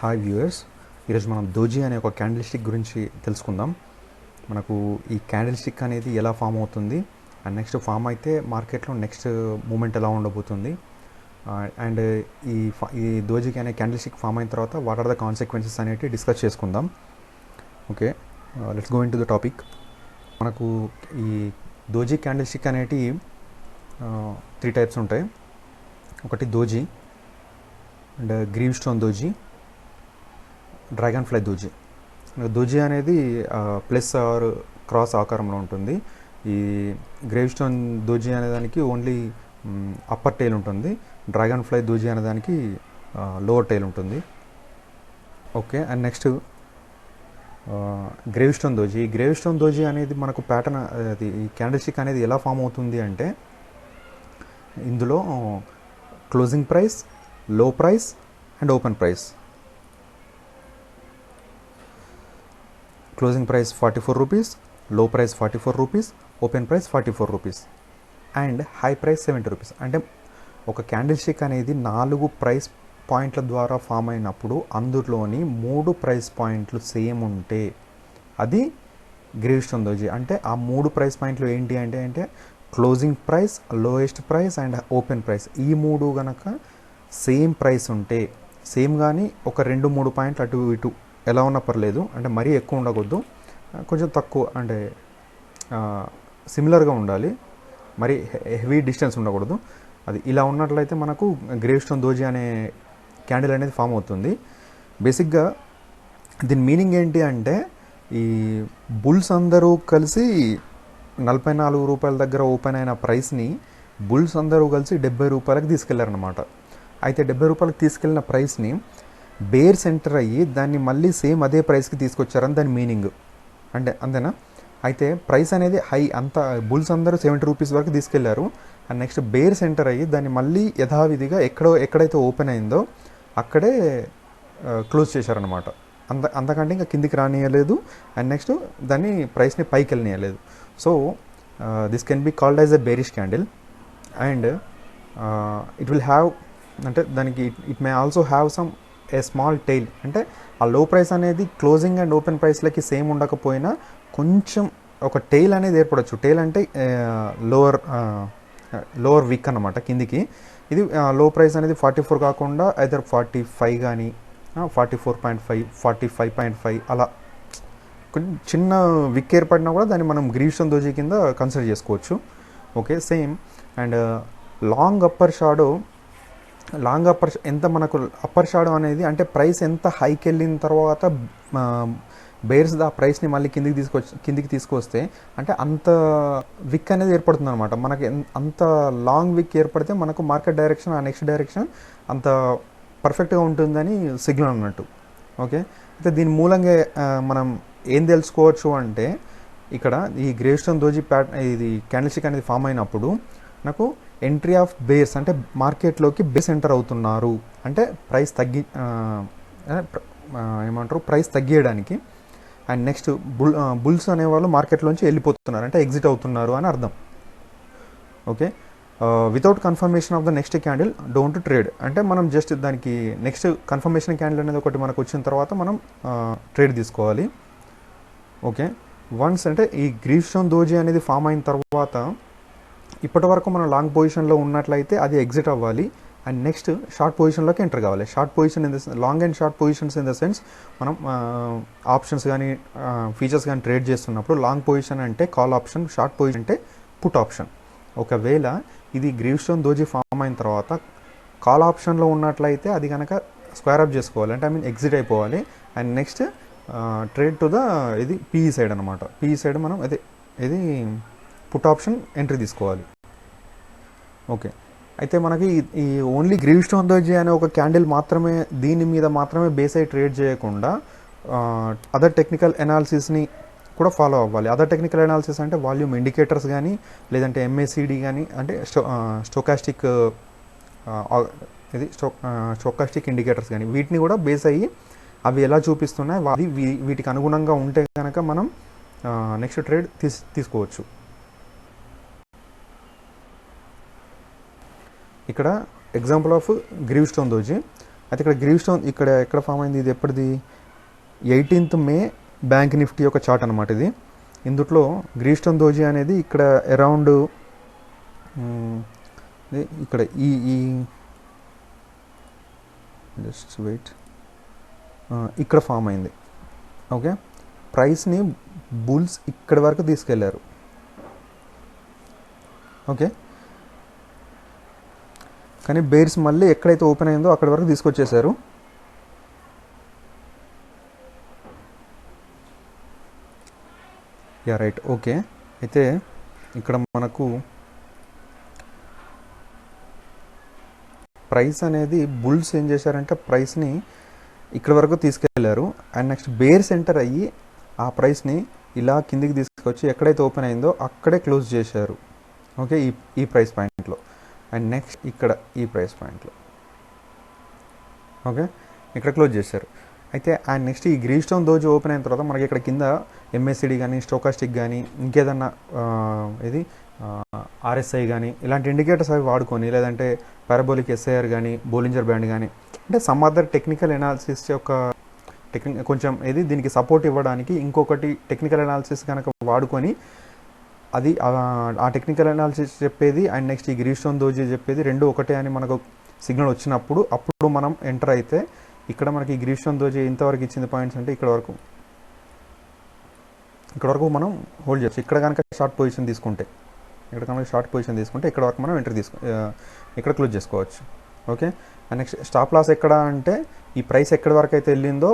Hi viewers, ఈరోజు మనం doji అనే ఒక క్యాండిల్ స్టిక్ గురించి తెలుసుకుందాం. మనకు ఈ క్యాండిల్ స్టిక్ అనేది ఎలా ఫామ్ అవుతుంది అండ్ నెక్స్ట్ ఫామ్ అయితే మార్కెట్లో నెక్స్ట్ మూమెంట్ ఎలా ఉండబోతుంది అండ్ ఈ దోజీకి అనే క్యాండిల్ స్టిక్ ఫామ్ అయిన తర్వాత వాట్ ఆర్ ద కాన్సిక్వెన్సెస్ అనేవి డిస్కస్ చేసుకుందాం. Okay, let's go in to the topic. మనకు ఈ దోజీ క్యాండిల్ స్టిక్ అనేటి 3 టైప్స్ ఉంటాయి. ఒకటి doji and grave stone doji, dragon fly doji. Doji అనేది ప్లస్ ఆర్ క్రాస్ ఆకారంలో ఉంటుంది. ఈ గ్రేవ్ స్టోన్ దోజీ అనేదానికి ఓన్లీ అప్పర్ టైల్ ఉంటుంది. డ్రాగన్ ఫ్లై దోజీ అనేదానికి లోవర్ టైల్ ఉంటుంది. Okay, and next grave stone doji. Grave stone doji అనేది మనకు ప్యాటర్న్, అది ఈ క్యాండిల్ స్టిక్ అనేది ఎలా ఫామ్ అవుతుంది అంటే ఇందులో closing price, low price and open price. Closing price 44 rupees, low price 44 rupees, open price 44 rupees and high price 70 rupees. అంటే ఒక క్యాండిల్ స్టిక్ అనేది 4 ప్రైస్ పాయింట్ల ద్వారా ఫామ్ అయినప్పుడు అందులోని 3 ప్రైస్ పాయింట్లు సేమ్ ఉంటే అది గ్రేవ్ స్టోన్ దోజీ. అంటే ఆ 3 ప్రైస్ పాయింట్లు ఏంటి అంటే closing price, lowest price and open price. ఈ 3 కనుక సేమ్ ప్రైస్ ఉంటే, సేమ్ కానీ ఒక 2-3 పాయింట్లు అటు ఇటు ఎలా ఉన్నా పర్లేదు, అంటే మరీ ఎక్కువ ఉండకూడదు, కొంచెం తక్కువ అంటే సిమిలర్గా ఉండాలి, మరి హెవీ డిస్టెన్స్ ఉండకూడదు. అది ఇలా ఉన్నట్లయితే మనకు గ్రేవ్ స్టోన్ దోజీ అనే క్యాండిల్ అనేది ఫామ్ అవుతుంది. బేసిక్గా దీని మీనింగ్ ఏంటి అంటే ఈ బుల్స్ అందరూ కలిసి 44 రూపాయల దగ్గర ఓపెన్ అయిన ప్రైస్ని బుల్స్ అందరూ కలిసి 70 రూపాయలకు తీసుకెళ్లారనమాట. అయితే 70 రూపాయలకు తీసుకెళ్ళిన ప్రైస్ని బేర్ సెంటర్ అయ్యి దాన్ని మళ్ళీ సేమ్ అదే ప్రైస్కి తీసుకొచ్చారని దాని మీనింగ్. అంటే అంతేనా? అయితే ప్రైస్ అనేది హై, అంత బుల్స్ అందరూ 70 రూపీస్ వరకు తీసుకెళ్లారు. అండ్ నెక్స్ట్ బేర్ సెంటర్ అయ్యి దాన్ని మళ్ళీ యథావిధిగా ఎక్కడైతే ఓపెన్ అయిందో అక్కడే క్లోజ్ చేశారనమాట. అంతకంటే ఇంకా కిందికి రానియలేదు అండ్ నెక్స్ట్ దాన్ని ప్రైస్ని పైకి వెళ్ళనియలేదు. So this can be called as a bearish candle and it will have, అంటే దానికి it may also have some a small tail. అంటే ఆ లో ప్రైస్ అనేది క్లోజింగ్ అండ్ ఓపెన్ ప్రైస్లకి సేమ్ ఉండకపోయినా కొంచెం ఒక టైల్ అనేది ఏర్పడవచ్చు. టైల్ అంటే లోవర్ విక్ అన్నమాట కిందికి. ఇది లో ప్రైస్ అనేది 44 కాకుండా ఐదర్ 45 కానీ 44.5, 45.5 అలా కొంచెం చిన్న విక్ ఏర్పడినా కూడా దాన్ని మనం గ్రీవ్ స్టోన్ దోజీ కింద కన్సిడర్ చేసుకోవచ్చు. Okay, same. And long upper shadow ఎంత మనకు అప్పర్ షాడో అనేది అంటే ప్రైస్ ఎంత హైకి వెళ్ళిన తర్వాత బేర్స్ ఆ ప్రైస్ని మళ్ళీ కిందికి తీసుకొస్తే అంటే అంత విక్ అనేది ఏర్పడుతుంది అనమాట. మనకి అంత లాంగ్ విక్ ఏర్పడితే మనకు మార్కెట్ డైరెక్షన్, ఆ నెక్స్ట్ డైరెక్షన్ అంత పర్ఫెక్ట్గా ఉంటుందని సిగ్నల్ అన్నట్టు. ఓకే, అయితే దీని మూలంగా మనం ఏం తెలుసుకోవచ్చు అంటే ఇక్కడ ఈ గ్రేవ్ స్టోన్ దోజీ ఇది క్యాండిల్ స్టిక్ అనేది ఫామ్ అయినప్పుడు నాకు ఎంట్రీ ఆఫ్ బేర్స్, అంటే మార్కెట్లోకి బేర్స్ ఎంటర్ అవుతున్నారు అంటే ప్రైస్ ప్రైస్ తగ్గియడానికి. అండ్ నెక్స్ట్ బుల్స్ అనేవాళ్ళు మార్కెట్లోంచి వెళ్ళిపోతున్నారు అంటే ఎగ్జిట్ అవుతున్నారు అని అర్థం. Okay, without confirmation of the next candle don't trade. అంటే మనం జస్ట్ దానికి నెక్స్ట్ కన్ఫర్మేషన్ క్యాండిల్ అనేది ఒకటి మనకు వచ్చిన తర్వాత మనం ట్రేడ్ తీసుకోవాలి. ఓకే, వన్స్ అంటే ఈ గ్రీవ్ స్టోన్ దోజీ అనేది ఫామ్ అయిన తర్వాత ఇప్పటి వరకు మనం లాంగ్ పొజిషన్లో ఉన్నట్లయితే అది ఎగ్జిట్ అవ్వాలి అండ్ నెక్స్ట్ షార్ట్ పొజిషన్లోకి ఎంటర్ కావాలి. Short position in the long and short positions in the sense మనం ఆప్షన్స్ కానీ ఫీచర్స్ కానీ ట్రేడ్ చేస్తున్నప్పుడు లాంగ్ పొజిషన్ అంటే కాల్ ఆప్షన్, షార్ట్ పొజిషన్ అంటే పుట్ ఆప్షన్. ఒకవేళ ఇది గ్రీవ్ స్టోన్ దోజీ ఫామ్ అయిన తర్వాత కాల్ ఆప్షన్లో ఉన్నట్లయితే అది కనుక స్క్వేర్ అప్ చేసుకోవాలి, అంటే ఎగ్జిట్ అయిపోవాలి and next trade to the ఇది పీఈ సైడ్ అనమాట. పీఈ సైడ్ మనం ఇది పుట్ ఆప్షన్ ఎంట్రీ తీసుకోవాలి. ఓకే, అయితే మనకి ఈ ఓన్లీ గ్రీవ్ స్టోన్ దోజీ అనే ఒక క్యాండిల్ మాత్రమే, దీని మీద మాత్రమే బేస్ అయి ట్రేడ్ చేయకుండా అదర్ టెక్నికల్ ఎనాలిసిస్ని కూడా ఫాలో అవ్వాలి. అదర్ టెక్నికల్ ఎనాలిసిస్ అంటే వాల్యూమ్ ఇండికేటర్స్ కానీ లేదంటే ఎంఏసిడి కానీ, అంటే స్టోకాస్టిక్ స్టోకాస్టిక్ ఇండికేటర్స్ కానీ, వీటిని కూడా బేస్ అయ్యి అవి ఎలా చూపిస్తున్నాయి వీటికి అనుగుణంగా ఉంటే కనుక మనం నెక్స్ట్ ట్రేడ్ తీసుకోవచ్చు. ఇక్కడ example of grieve stone doji. అయితే ఇక్కడ గ్రీవ్ స్టోన్ ఎక్కడ ఫామ్ అయింది, ఇది ఎప్పటిది 18th మే బ్యాంక్ నిఫ్టీ యొక్క చార్ట్ అనమాట ఇది. ఇందుట్లో గ్రీవ్ స్టోన్ దోజీ అనేది ఇక్కడ అరౌండ్ ఇక్కడ ఈ జస్ట్ వెయిట్ ఇక్కడ ఫామ్ అయింది. ఓకే, ప్రైస్ని బుల్స్ ఇక్కడి వరకు తీసుకెళ్లారు. ఓకే, కానీ బేర్స్ మళ్ళీ ఎక్కడైతే ఓపెన్ అయిందో అక్కడి వరకు తీసుకొచ్చేసారు. Yeah right. ఓకే, అయితే ఇక్కడ మనకు ప్రైస్ అనేది బుల్స్ ఏం చేశారంటే ప్రైస్ని ఇక్కడ వరకు తీసుకెళ్లారు. అండ్ నెక్స్ట్ బేర్ సెంటర్ అయ్యి ఆ ప్రైస్ని ఇలా కిందికి తీసుకొచ్చి ఎక్కడైతే ఓపెన్ అయిందో అక్కడే క్లోజ్ చేశారు. ఓకే, ఈ ప్రైస్ పాయింట్లో. అండ్ నెక్స్ట్ ఇక్కడ ఈ ప్రైస్ పాయింట్లో ఓకే ఇక్కడ క్లోజ్ చేశారు. అయితే అండ్ నెక్స్ట్ ఈ గ్రీవ్ స్టోన్ దోజీ ఓపెన్ అయిన తర్వాత మనకి ఇక్కడ కింద ఎంఎస్సిడి కానీ స్టోకాస్టిక్ కానీ ఇంకేదన్నా ఇది ఆర్ఎస్ఐ కానీ ఇలాంటి ఇండికేటర్స్ అవి వాడుకొని, లేదంటే పారాబోలిక్ ఎస్ఐఆర్ కానీ బోలింజర్ బ్యాండ్ కానీ, అంటే సమ్ అదర్ టెక్నికల్ ఎనాలిసిస్ యొక్క కొంచెం ఇది దీనికి సపోర్ట్ ఇవ్వడానికి ఇంకొకటి టెక్నికల్ ఎనాలిసిస్ కనుక వాడుకొని అది ఆ టెక్నికల్ అనాలిసిస్ చెప్పేది అండ్ నెక్స్ట్ ఈ గ్రీవ్ స్టోన్ దోజీ చెప్పేది రెండు ఒకటే అని మనకు సిగ్నల్ వచ్చినప్పుడు అప్పుడు మనం ఎంటర్ అయితే ఇక్కడ మనకి గ్రీవ్ స్టోన్ దోజీ ఇంతవరకు ఇచ్చింది పాయింట్స్ అంటే ఇక్కడ వరకు మనం హోల్డ్ చేయొచ్చు. ఇక్కడ కనుక షార్ట్ పొజిషన్ తీసుకుంటే ఇక్కడ వరకు మనం ఇక్కడ క్లోజ్ చేసుకోవచ్చు. Okay, and next stop loss ఎక్కడ అంటే ఈ ప్రైస్ ఎక్కడి వరకు అయితే వెళ్ళిందో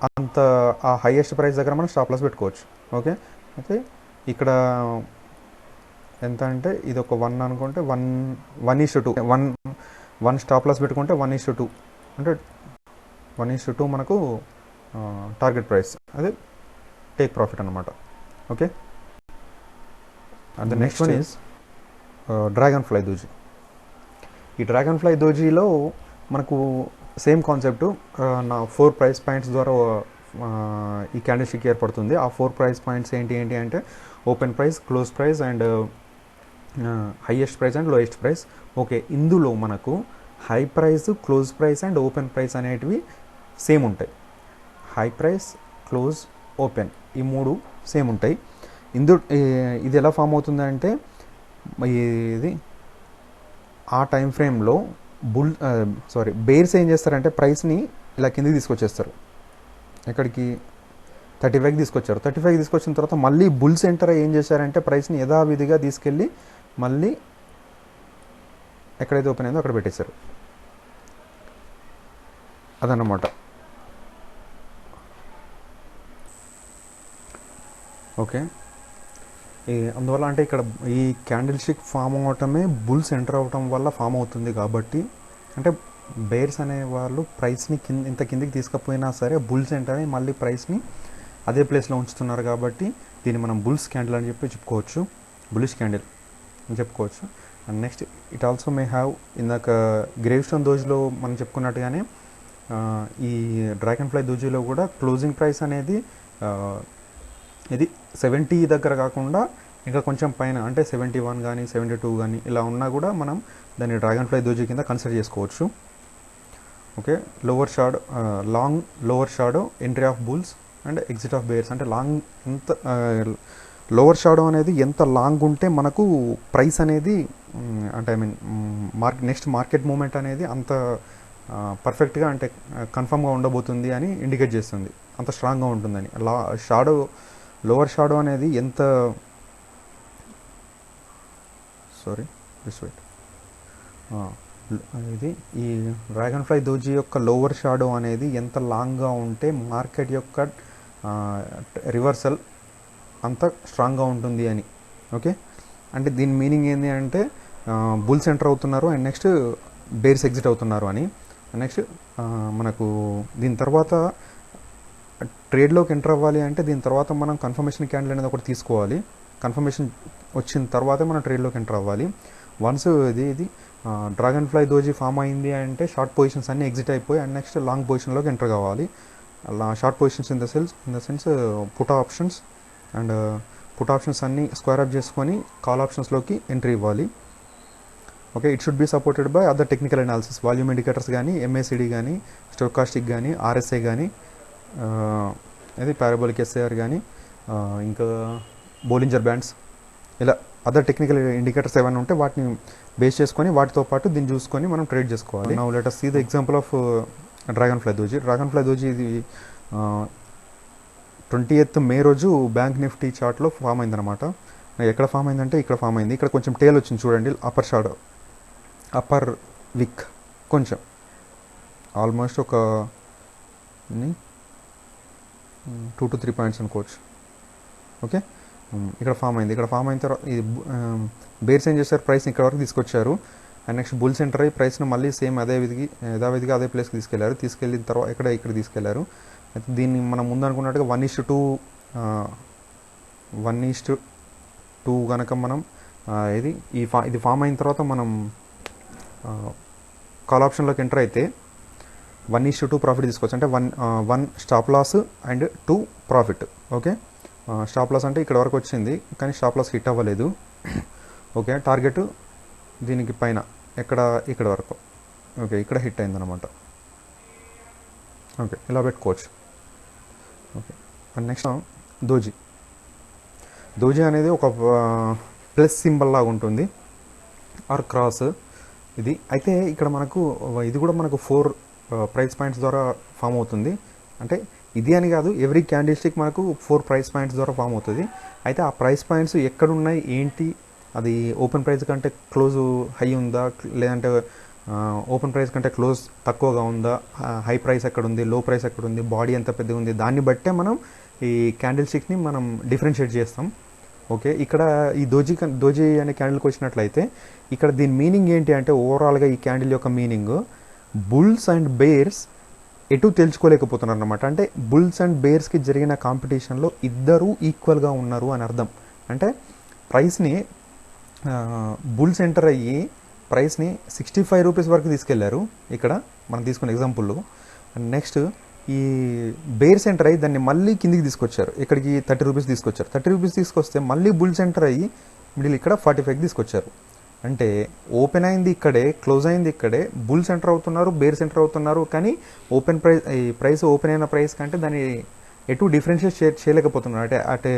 అంత ఆ హైయెస్ట్ ప్రైస్ దగ్గర మనం స్టాప్ లాస్ పెట్టుకోవచ్చు. ఓకే, అయితే ఇక్కడ ఎంత అంటే ఇది ఒక 1 అనుకుంటే 1:2 1 స్టాప్ లాస్ పెట్టుకుంటే 1:2 అంటే 1:2 మనకు టార్గెట్ ప్రైస్, అదే టేక్ ప్రాఫిట్ అన్నమాట. Okay, and the next one is dragon fly doji. ఈ డ్రాగన్ ఫ్లై దోజీలో మనకు సేమ్ కాన్సెప్ట్, నా 4 ప్రైస్ పాయింట్స్ ద్వారా ఈ క్యాండిల్ స్టిక్ ఏర్పడుతుంది. ఆ 4 ప్రైస్ పాయింట్స్ ఏంటి అంటే open price, close price and highest price and lowest price. Okay, ఇందులో మనకు high price, close price and open price అనేటివి సేమ్ ఉంటాయి. హై ప్రైస్, క్లోజ్, ఓపెన్ ఈ 3 సేమ్ ఉంటాయి. ఇది ఎలా ఫామ్ అవుతుంది అంటే ఇది ఆ టైం ఫ్రేమ్లో బేర్స్ ఏం చేస్తారంటే ప్రైస్ని ఇలా కిందికి తీసుకొచ్చేస్తారు. ఎక్కడికి 35కి తీసుకొచ్చారు. 35కి తీసుకొచ్చిన తర్వాత మళ్ళీ బుల్స్ ఎంటర్ ఏం చేశారంటే ప్రైస్ని యథావిధిగా తీసుకెళ్ళి మళ్ళీ ఎక్కడైతే ఓపెన్ అయిందో అక్కడ పెట్టేశారు. అదన్నమాట. ఓకే, అందువల్ల అంటే ఇక్కడ ఈ క్యాండిల్ స్టిక్ ఫామ్ అవటమే బుల్స్ ఎంటర్ అవటం వల్ల ఫామ్ అవుతుంది. కాబట్టి అంటే బేర్స్ అనేవాళ్ళు ప్రైస్ని ఇంత కిందికి తీసుకపోయినా సరే బుల్స్ ఎంటర్ అయ్యి మళ్ళీ ప్రైస్ని అదే ప్లేస్లో ఉంచుతున్నారు. కాబట్టి దీన్ని మనం బుల్స్ క్యాండిల్ అని చెప్పుకోవచ్చు, బుల్లిష్ క్యాండిల్ అని చెప్పుకోవచ్చు. And next it also may have ఇందాక గ్రేవ్ స్టోన్ దోజీలో మనం చెప్పుకున్నట్టుగానే ఈ డ్రాగన్ ఫ్లై దోజీలో కూడా క్లోజింగ్ ప్రైస్ అనేది ఇది 70 దగ్గర కాకుండా ఇంకా కొంచెం పైన అంటే 71 కానీ 72 కానీ ఇలా ఉన్నా కూడా మనం దాన్ని డ్రాగన్ ఫ్లై దోజీ కింద కన్సిడర్ చేసుకోవచ్చు. Okay, long lower shadow, entry of bulls and exit of bears. అంటే లోవర్ షాడో అనేది ఎంత లాంగ్ ఉంటే మనకు ప్రైస్ అనేది అంటే నెక్స్ట్ మార్కెట్ మూమెంట్ అనేది అంత పర్ఫెక్ట్గా అంటే కన్ఫర్మ్గా ఉండబోతుంది అని ఇండికేట్ చేస్తుంది, అంత స్ట్రాంగ్గా ఉంటుందని. లోవర్ షాడో అనేది ఎంత ఇది ఈ డ్రాగన్ ఫ్లై దోజీ యొక్క లోవర్ షాడో అనేది ఎంత లాంగ్గా ఉంటే మార్కెట్ యొక్క రివర్సల్ అంత స్ట్రాంగ్గా ఉంటుంది అని. ఓకే, అంటే దీని మీనింగ్ ఏంటి అంటే బుల్స్ ఎంటర్ అవుతున్నారు అండ్ నెక్స్ట్ బేర్స్ ఎగ్జిట్ అవుతున్నారు అని. నెక్స్ట్ మనకు దీని తర్వాత ట్రేడ్లోకి ఎంటర్ అవ్వాలి అంటే దీని తర్వాత మనం కన్ఫర్మేషన్ క్యాండిల్ అనేది ఒకటి తీసుకోవాలి. కన్ఫర్మేషన్ వచ్చిన తర్వాతే మనం ట్రేడ్లోకి ఎంటర్ అవ్వాలి. వన్స్ ఇది డ్రాగన్ ఫ్లై దోజీ ఫామ్ అయింది అంటే షార్ట్ పొజిషన్స్ అన్నీ ఎగ్జిట్ అయిపోయి అండ్ నెక్స్ట్ లాంగ్ పొజిషన్లోకి ఎంటర్ కావాలి. అలా short positions in the sense put options అన్నీ స్క్వేర్ అప్ చేసుకొని కాల్ ఆప్షన్స్లోకి ఎంట్రీ ఇవ్వాలి. Okay, it should be supported by other technical analysis, volume indicators కానీ, ఎంఏసిడి కానీ, స్టోకాస్టిక్ కానీ, ఆర్ఎస్ఐ కానీ, అది పారాబోలిక్ ఎస్ఐఆర్ కానీ, ఇంకా బోలింజర్ బ్యాండ్స్, ఇలా అదర్ టెక్నికల్ ఇండికేటర్స్ ఏమైనా ఉంటే వాటిని బేస్ చేసుకొని వాటితో పాటు దీన్ని చూసుకొని మనం ట్రేడ్ చేసుకోవాలి. Now let us see the example of dragon fly doji ఇది 20th మే రోజు బ్యాంక్ నిఫ్టీ చార్ట్లో ఫామ్ అయిందనమాట. ఎక్కడ ఫామ్ అయిందంటే ఇక్కడ ఫామ్ అయింది. ఇక్కడ కొంచెం టేల్ వచ్చింది చూడండి, అప్పర్ విక్ కొంచెం ఆల్మోస్ట్ ఒక 2 to 3 పాయింట్స్ అనుకోవచ్చు. ఓకే, ఇక్కడ ఫామ్ అయింది. ఇక్కడ ఫామ్ అయిన తర్వాత ఇది బేర్స్ ఏం చేశారు, ప్రైస్ని ఇక్కడ వరకు తీసుకొచ్చారు. అండ్ నెక్స్ట్ బుల్స్ ఎంటర్ అయ్యి ప్రైస్ను మళ్ళీ సేమ్ యథావిధిగా అదే ప్లేస్కి తీసుకెళ్ళిన తర్వాత ఇక్కడ తీసుకెళ్లారు. అయితే దీన్ని మనం ముందు అనుకున్నట్టుగా 1:2 కనుక మనం ఇది ఫామ్ అయిన తర్వాత మనం కాల్ ఆప్షన్లోకి ఎంటర్ అయితే 1:2 ప్రాఫిట్ తీసుకోవచ్చు. అంటే 1 stop loss and 2 profit. Okay, stop loss అంటే ఇక్కడ వరకు వచ్చింది కానీ స్టాప్ లాస్ హిట్ అవ్వలేదు. ఓకే, టార్గెట్ దీనికి పైన ఇక్కడ వరకు. ఓకే, ఇక్కడ హిట్ అయిందనమాట. ఓకే, ఇలా పెట్టుకోవచ్చు. ఓకే, అండ్ నెక్స్ట్ దోజీ అనేది ఒక ప్లస్ సింబల్ లాగా ఉంటుంది, ఆర్ క్రాస్ ఇది. అయితే ఇక్కడ ఇది కూడా మనకు 4 ప్రైస్ పాయింట్స్ ద్వారా ఫామ్ అవుతుంది. అంటే ఇది అని కాదు, ఎవ్రీ క్యాండిల్ స్టిక్ మనకు 4 ప్రైస్ పాయింట్స్ ద్వారా ఫామ్ అవుతుంది. అయితే ఆ ప్రైస్ పాయింట్స్ ఎక్కడున్నాయి ఏంటి, అది ఓపెన్ ప్రైస్ కంటే క్లోజ్ హై ఉందా, లేదంటే ఓపెన్ ప్రైస్ కంటే క్లోజ్ తక్కువగా ఉందా, హై ప్రైస్ ఎక్కడ ఉంది, లో ప్రైస్ ఎక్కడ ఉంది, బాడీ ఎంత పెద్దగా ఉంది, దాన్ని బట్టే మనం ఈ క్యాండిల్ స్టిక్ని మనం డిఫరెన్షియేట్ చేస్తాం. ఓకే, ఇక్కడ ఈ దోజీ అనే క్యాండిల్కి వచ్చినట్లయితే ఇక్కడ దీని మీనింగ్ ఏంటి అంటే, ఓవరాల్గా ఈ క్యాండిల్ యొక్క మీనింగ్ బుల్స్ అండ్ బేర్స్ ఎటు తెలుసుకోలేకపోతున్నారు అన్నమాట. అంటే బుల్స్ అండ్ బేర్స్కి జరిగిన కాంపిటీషన్లో ఇద్దరూ ఈక్వల్గా ఉన్నారు అని అర్థం. అంటే ప్రైస్ని బుల్స్ ఎంటర్ అయ్యి ప్రైస్ని 65 రూపీస్ వరకు తీసుకెళ్లారు ఇక్కడ మనం తీసుకున్న ఎగ్జాంపుల్లో. అండ్ నెక్స్ట్ ఈ బేర్స్ ఎంటర్ అయ్యి దాన్ని మళ్ళీ కిందికి తీసుకొచ్చారు, ఇక్కడికి 30 రూపీస్ తీసుకొచ్చారు. 30 రూపీస్ తీసుకొస్తే మళ్ళీ బుల్స్ ఎంటర్ అయ్యి మిడిల్ ఇక్కడ 45 తీసుకొచ్చారు. అంటే ఓపెన్ అయింది ఇక్కడే, క్లోజ్ అయింది ఇక్కడే, బుల్స్ ఎంటర్ అవుతున్నారు, బేర్స్ ఎంటర్ అవుతున్నారు. కానీ ఈ ప్రైస్ ఓపెన్ అయిన ప్రైస్ కంటే దాన్ని ఎటు డిఫరెన్షియేట్ చేయలేకపోతున్నారు. అంటే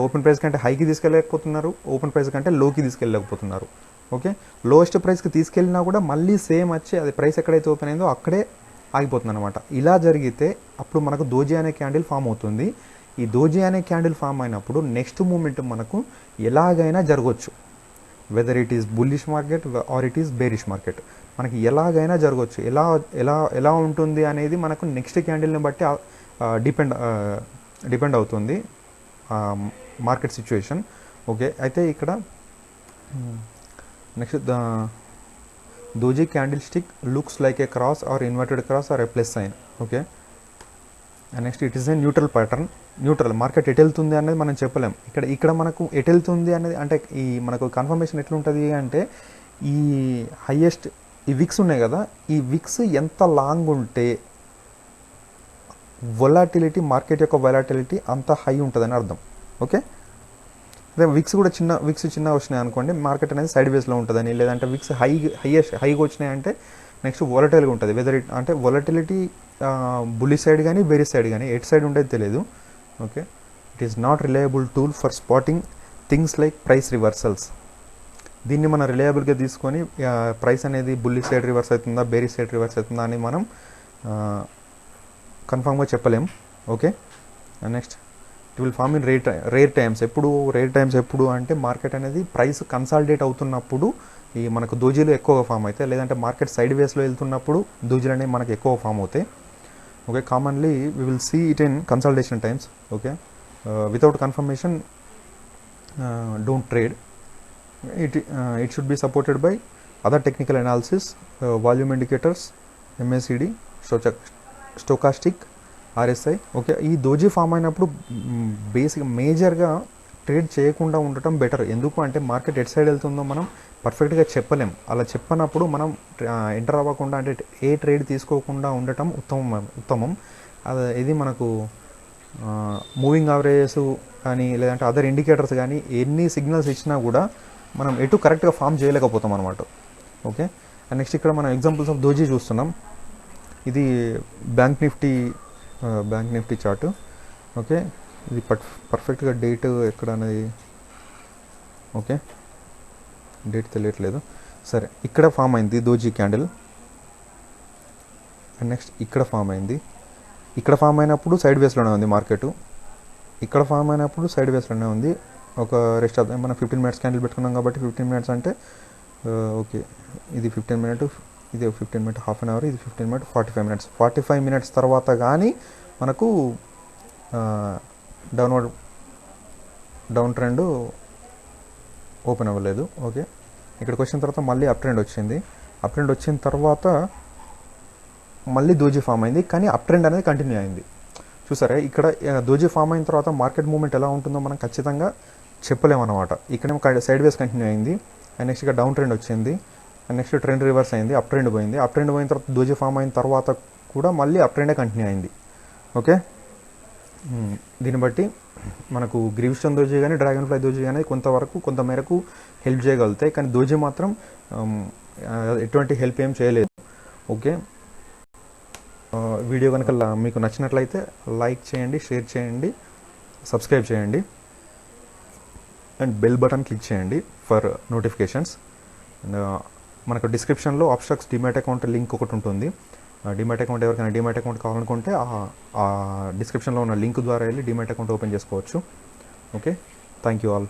ఓపెన్ ప్రైస్ కంటే హైకి తీసుకెళ్ళలేకపోతున్నారు, ఓపెన్ ప్రైస్ కంటే లోకి తీసుకెళ్ళలేకపోతున్నారు. ఓకే, లోయెస్ట్ ప్రైస్కి తీసుకెళ్ళినా కూడా మళ్ళీ సేమ్ వచ్చి అది ప్రైస్ ఎక్కడైతే ఓపెన్ అయిందో అక్కడే ఆగిపోతుంది అనమాట. ఇలా జరిగితే అప్పుడు మనకు దోజీ అనే క్యాండిల్ ఫామ్ అవుతుంది. ఈ దోజీ అనే క్యాండిల్ ఫామ్ అయినప్పుడు నెక్స్ట్ మూమెంట్ మనకు ఎలాగైనా జరగవచ్చు, whether it is bullish market or it is bearish market, మనకి ఎలాగైనా జరగవచ్చు. ఎలా ఉంటుంది అనేది మనకు నెక్స్ట్ క్యాండిల్ని బట్టి డిపెండ్ అవుతుంది మార్కెట్ సిచ్యువేషన్. ఓకే, అయితే ఇక్కడ next doji candlestick looks like a cross or inverted cross or a plus sign. Okay, and next it is a neutral pattern. Market ఎటు వెళ్తుంది అనేది మనం చెప్పలేం. ఇక్కడ మనకు ఎటు వెళ్తుంది అనేది అంటే ఈ మనకు కన్ఫర్మేషన్ ఎట్లుంటుంది అంటే, ఈ హైయెస్ట్ ఈ విక్స్ ఉన్నాయి కదా, ఈ విక్స్ ఎంత లాంగ్ ఉంటే మార్కెట్ యొక్క వొలాటిలిటీ అంత హై ఉంటుందని అర్థం. ఓకే, అదే విక్స్ చిన్న వచ్చినాయి అనుకోండి, మార్కెట్ అనేది సైడ్ వేస్లో ఉంటుందని, లేదంటే విక్స్ హైగా వచ్చినాయి అంటే నెక్స్ట్ వొలటైల్గా ఉంటుంది. వెదర్ అంటే వొలటిలిటీ బుల్లి సైడ్ కానీ బేరీ సైడ్ కానీ ఎటు సైడ్ ఉండేది తెలియదు. Okay, it is not reliable tool for spotting things like price reversals. దీన్ని మనం రిలయబుల్గా తీసుకొని ప్రైస్ అనేది బుల్లి సైడ్ రివర్స్ అవుతుందా, బేరీ సైడ్ రివర్స్ అవుతుందా అని మనం కన్ఫామ్గా చెప్పలేం. Okay, next it will form in rare times. Rare times ఎప్పుడు అంటే మార్కెట్ అనేది ప్రైస్ కన్సాలిడేట్ అవుతున్నప్పుడు ఈ మనకు దోజీలు ఎక్కువగా ఫామ్ అవుతాయి, లేదంటే మార్కెట్ సైడ్ వేస్లో వెళ్తున్నప్పుడు దోజీలు అనేవి మనకు ఎక్కువ ఫామ్ అవుతాయి. Okay, commonly we will see it in consultation times. Okay, without confirmation don't trade. It should be supported by other technical analysis, volume indicators, MACD, stochastic, RSI. Okay, ఈ doji form అయినప్పుడు మేజర్గా trade చేయకుండా ఉండటం better. ఎందుకు అంటే market at side వెళ్తుందో మనం పర్ఫెక్ట్గా చెప్పలేం. అలా చెప్పనప్పుడు మనం ఎంటర్ అవ్వకుండా అంటే ఏ ట్రేడ్ తీసుకోకుండా ఉండటం ఉత్తమం. ఇది మనకు మూవింగ్ యావరేజెస్ కానీ లేదంటే అదర్ ఇండికేటర్స్ కానీ ఎన్ని సిగ్నల్స్ ఇచ్చినా కూడా మనం ఎటు కరెక్ట్గా ఫామ్ చేయలేకపోతాం అనమాట. ఓకే. అండ్ నెక్స్ట్ ఇక్కడ మనం ఎగ్జాంపుల్స్ ఆఫ్ దోజీ చూస్తున్నాం. ఇది బ్యాంక్ నిఫ్టీ చార్ట్. ఓకే, ఇది పర్ఫెక్ట్గా డేట్ ఎక్కడ అనేది ఓకే డేట్ తెలియట్లేదు. సరే, ఇక్కడ ఫామ్ అయింది దోజీ క్యాండిల్. అండ్ నెక్స్ట్ ఇక్కడ ఫామ్ అయింది. ఇక్కడ ఫామ్ అయినప్పుడు సైడ్ వేస్లోనే ఉంది మార్కెట్. ఇక్కడ ఫామ్ అయినప్పుడు సైడ్ వేస్లోనే ఉంది. ఒక రెస్ట్ ఆఫ్ మనం 15 minutes క్యాండిల్ పెట్టుకున్నాం కాబట్టి 15 minutes అంటే ఓకే, ఇది 15 minutes, ఇది 15 minutes, హాఫ్ అన్ అవర్, ఇది 15 minutes, 45 minutes. 45 minutes తర్వాత కానీ మనకు డౌన్ ట్రెండ్ ఓపెన్ అవ్వలేదు. ఓకే, ఇక్కడికి వచ్చిన తర్వాత మళ్ళీ అప్ ట్రెండ్ వచ్చింది. అప్ ట్రెండ్ వచ్చిన తర్వాత మళ్ళీ దోజీ ఫామ్ అయింది, కానీ అప్ ట్రెండ్ అనేది కంటిన్యూ అయింది. చూసారా, ఇక్కడ దోజీ ఫామ్ అయిన తర్వాత మార్కెట్ మూవ్మెంట్ ఎలా ఉంటుందో మనం ఖచ్చితంగా చెప్పలేమన్నమాట. ఇక్కడేమో సైడ్ వేస్ కంటిన్యూ అయింది. అండ్ నెక్స్ట్ ఇక్కడ డౌన్ ట్రెండ్ వచ్చింది. అండ్ నెక్స్ట్ ట్రెండ్ రివర్స్ అయింది, అప్ ట్రెండ్ పోయింది. అప్ ట్రెండ్ పోయిన తర్వాత దోజీ ఫామ్ అయిన తర్వాత కూడా మళ్ళీ అప్ ట్రెండే కంటిన్యూ అయింది. ఓకే, దీన్ని బట్టి మనకు గ్రీవ్స్టోన్ దోజీ కానీ డ్రాగన్ ఫ్లై దోజీ కానీ కొంత మేరకు హెల్ప్ చేయగలుగుతాయి, కానీ దోజీ మాత్రం ఎటువంటి హెల్ప్ ఏం చేయలేదు. ఓకే, వీడియో కనుక మీకు నచ్చినట్లయితే లైక్ చేయండి, షేర్ చేయండి, సబ్స్క్రైబ్ చేయండి అండ్ బెల్ బటన్ క్లిక్ చేయండి ఫర్ నోటిఫికేషన్స్. అండ్ మనకు డిస్క్రిప్షన్లో అబ్స్ట్రాక్ట్స్ డిమాట్ అకౌంట్ లింక్ ఒకటి ఉంటుంది. డిమాట్ అకౌంట్ ఎవరికైనా డిమాట్ అకౌంట్ కావాలనుకుంటే ఆ డిస్క్రిప్షన్లో ఉన్న లింక్ ద్వారా వెళ్ళి డిమాట్ అకౌంట్ ఓపెన్ చేసుకోవచ్చు. Okay, thank you all.